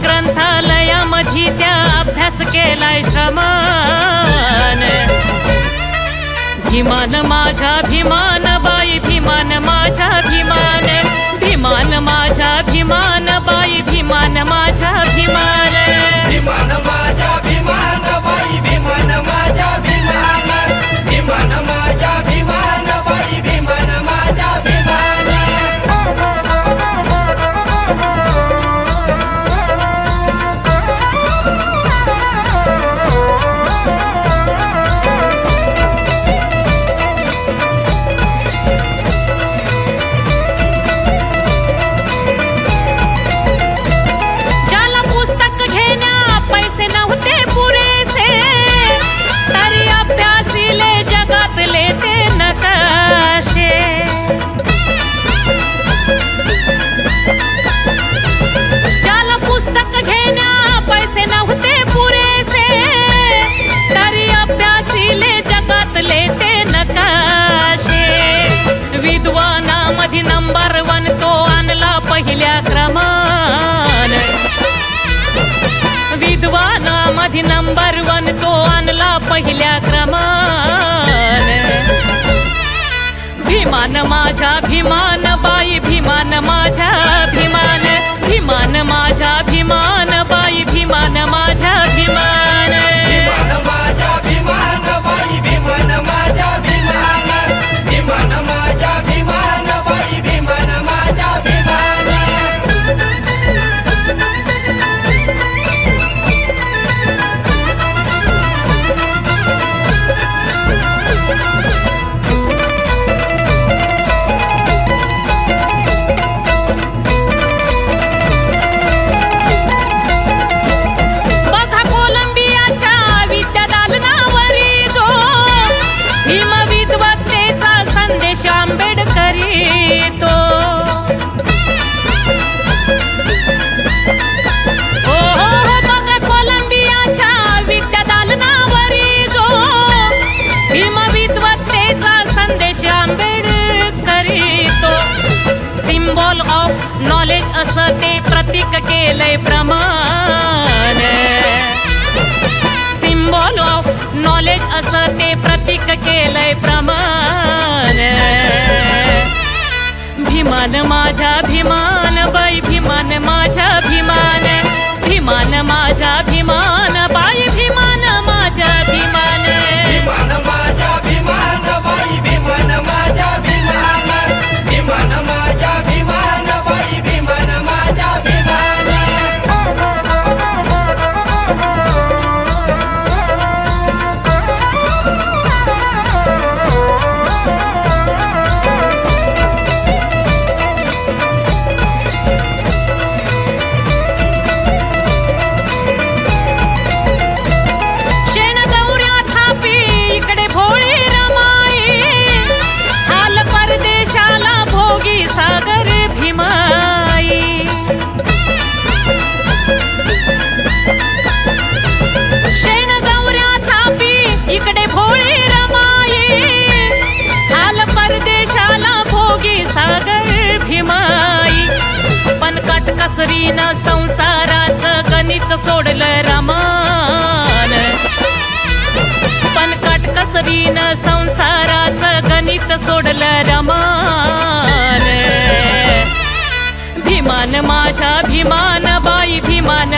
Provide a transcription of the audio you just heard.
ग्रंथालयामधी त्या अभ्यास केलाय श्रमान। भीमान माझा भीमान बाई भीमान माझा भीमान, भीमान माझा भीमान बाई भीमान माझा भीमान, भीमान माझा भीमान बाई भीमान माझा भीमान, भीमान माझा भीमान बाई भीमान माझा भीमान। विद्वानामधी नंबर 1 तो आणला पहिल्या क्रमान, विद्वानामधी नंबर 1 तो आणला पहिल्या क्रमान। भीमान माझा भीमान बाई भीमान माझा भीमान, भीमान माझा भीमान बाई भीमान माझा भीमान, भीमान माझा भीमान बाई भीमान माझा भीमान, भीमान माझा भीमान बाई भीमान माझा भीमान। सिम्बॉल ऑफ नॉलेज असं ते प्रतीक केलंय प्रमाण, सिम्बॉल ऑफ नॉलेज असं ते प्रतीक केलंय प्रमाण। भीमान माझा भीमान बाई भीमान माझा भीमान, भीमान माझा भीमान बाई भीमान माझा भीमान, भीमान माझा भीमान बाई भीमान माझा भीमान, भीमान माझा भीमान बाई भीमान माझा भीमान। इकडे भोळी रमाई हाल परदेशाला भोगी सागर भीमाई, पण काटकसरीनं संसाराचं गणित सोडलं रमान, पण काटकसरीनं संसाराचं गणित सोडलं रमान। भीमान माझा भीमान बाई भीमान